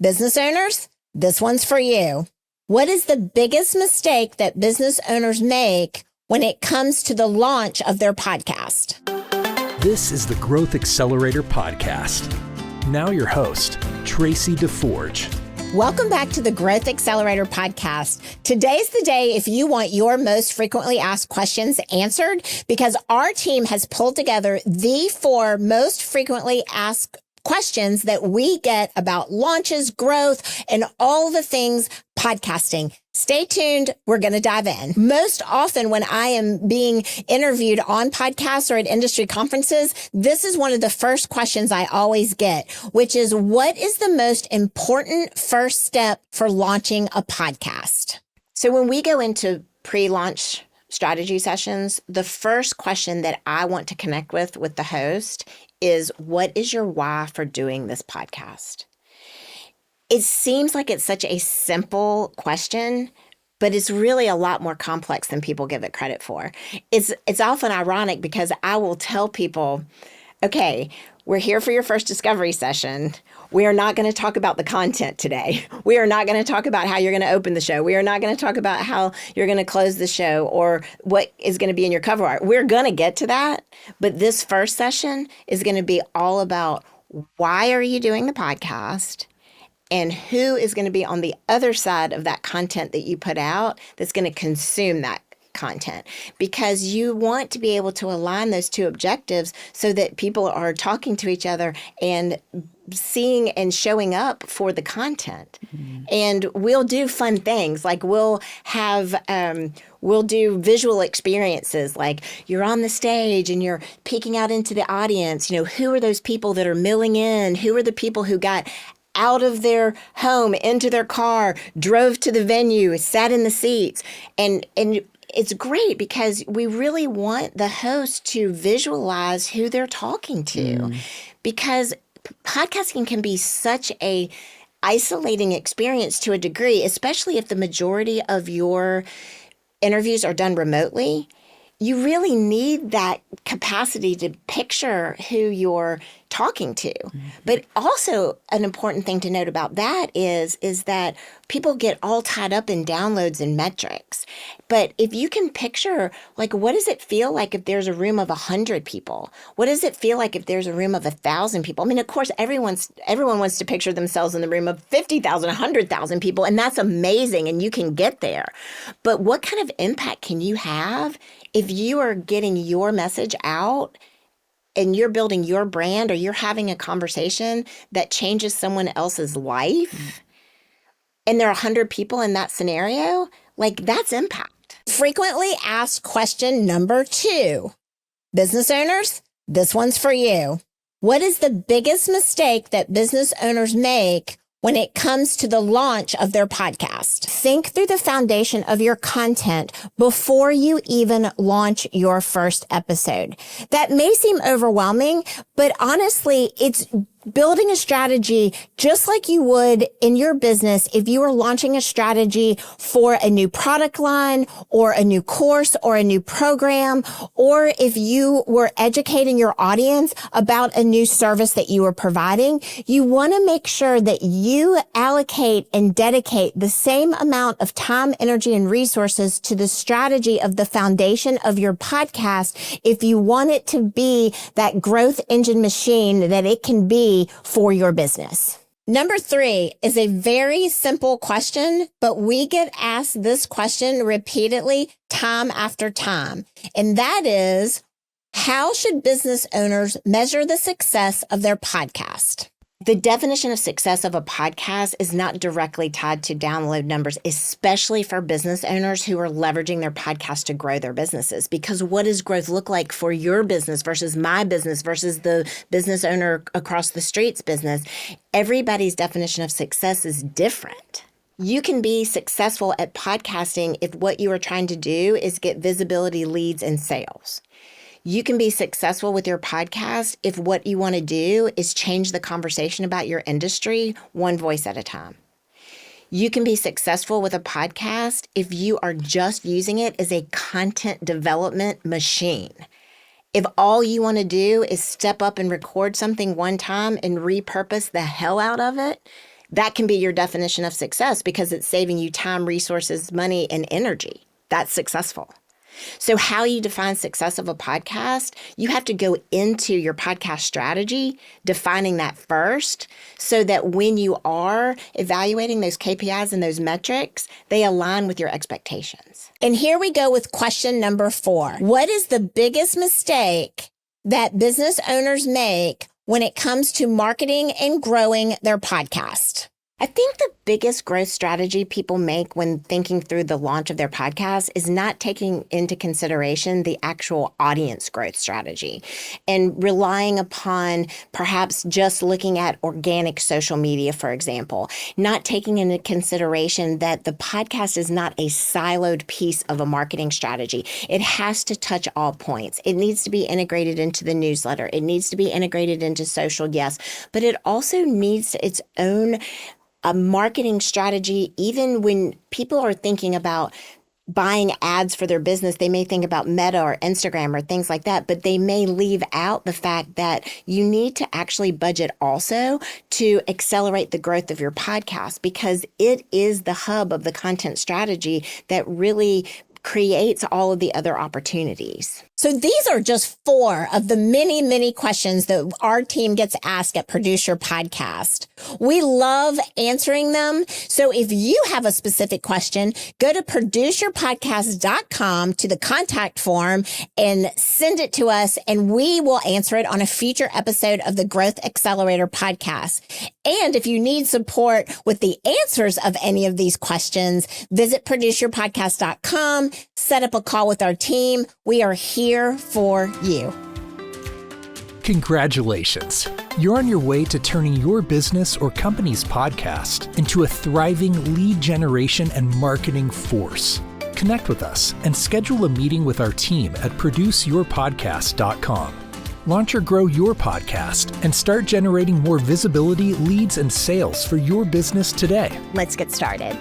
Business owners, this one's for you. What is the biggest mistake that business owners make when it comes to the launch of their podcast? This is the Growth Accelerator Podcast. Now your host, Traci DeForge. Welcome back to the Growth Accelerator Podcast. Today's the day if you want your most frequently asked questions answered, because our team has pulled together the 4 most frequently asked questions that we get about launches, growth, and all the things podcasting. Stay tuned. We're going to dive in. Most often when I am being interviewed on podcasts or at industry conferences, this is one of the first questions I always get, which is, what is the most important first step for launching a podcast? So when we go into pre-launch strategy sessions, the first question that I want to connect with the host is, what is your why for doing this podcast? It seems like it's such a simple question, but it's really a lot more complex than people give it credit for. It's often ironic because I will tell people, okay, we're here for your first discovery session. We are not going to talk about the content today. We are not going to talk about how you're going to open the show. We are not going to talk about how you're going to close the show or what is going to be in your cover art. We're going to get to that. But this first session is going to be all about, why are you doing the podcast? And who is going to be on the other side of that content that you put out that's going to consume that content, because you want to be able to align those 2 objectives so that people are talking to each other and seeing and showing up for the content. Mm-hmm. And we'll do fun things, like we'll do visual experiences, like you're on the stage and you're peeking out into the audience. You know, who are those people that are milling in? Who are the people who got out of their home, into their car, drove to the venue, sat in the seats? And it's great because we really want the host to visualize who they're talking to, because podcasting can be such a isolating experience to a degree, especially if the majority of your interviews are done remotely. You really need that capacity to picture who you're talking to. Mm-hmm. But also an important thing to note about that is that people get all tied up in downloads and metrics. But if you can picture, like, what does it feel like if there's a room of 100 people? What does it feel like if there's a room of 1,000 people? I mean, of course, everyone wants to picture themselves in the room of 50,000, 100,000 people, and that's amazing, and you can get there. But what kind of impact can you have if you are getting your message out and you're building your brand, or you're having a conversation that changes someone else's life, and there are 100 people in that scenario? Like, that's impact. Frequently asked question number 2. Business owners, this one's for you. What is the biggest mistake that business owners make when it comes to the launch of their podcast? Think through the foundation of your content before you even launch your first episode. That may seem overwhelming, but honestly, it's building a strategy just like you would in your business if you were launching a strategy for a new product line or a new course or a new program, or if you were educating your audience about a new service that you were providing. You want to make sure that you allocate and dedicate the same amount of time, energy, and resources to the strategy of the foundation of your podcast if you want it to be that growth engine machine that it can be for your business. Number 3 is a very simple question, but we get asked this question repeatedly, time after time. And that is, how should business owners measure the success of their podcast? The definition of success of a podcast is not directly tied to download numbers, especially for business owners who are leveraging their podcast to grow their businesses. Because what does growth look like for your business versus my business versus the business owner across the street's business? Everybody's definition of success is different. You can be successful at podcasting if what you are trying to do is get visibility, leads, and sales. You can be successful with your podcast if what you want to do is change the conversation about your industry one voice at a time. You can be successful with a podcast if you are just using it as a content development machine. If all you want to do is step up and record something one time and repurpose the hell out of it, that can be your definition of success because it's saving you time, resources, money, and energy. That's successful. So how you define success of a podcast, you have to go into your podcast strategy, defining that first, so that when you are evaluating those KPIs and those metrics, they align with your expectations. And here we go with question number 4. What is the biggest mistake that business owners make when it comes to marketing and growing their podcast? I think the biggest growth strategy people make when thinking through the launch of their podcast is not taking into consideration the actual audience growth strategy and relying upon perhaps just looking at organic social media, for example, not taking into consideration that the podcast is not a siloed piece of a marketing strategy. It has to touch all points. It needs to be integrated into the newsletter. It needs to be integrated into social, yes, but it also needs its own a marketing strategy. Even when people are thinking about buying ads for their business, they may think about Meta or Instagram or things like that, but they may leave out the fact that you need to actually budget also to accelerate the growth of your podcast, because it is the hub of the content strategy that really creates all of the other opportunities. So these are just 4 of the many, many questions that our team gets asked at Produce Your Podcast. We love answering them. So if you have a specific question, go to produceyourpodcast.com to the contact form and send it to us, and we will answer it on a future episode of the Growth Accelerator Podcast. And if you need support with the answers of any of these questions, visit produceyourpodcast.com, set up a call with our team. We are here for you. Congratulations. You're on your way to turning your business or company's podcast into a thriving lead generation and marketing force. Connect with us and schedule a meeting with our team at produceyourpodcast.com. Launch or grow your podcast and start generating more visibility, leads, and sales for your business today. Let's get started.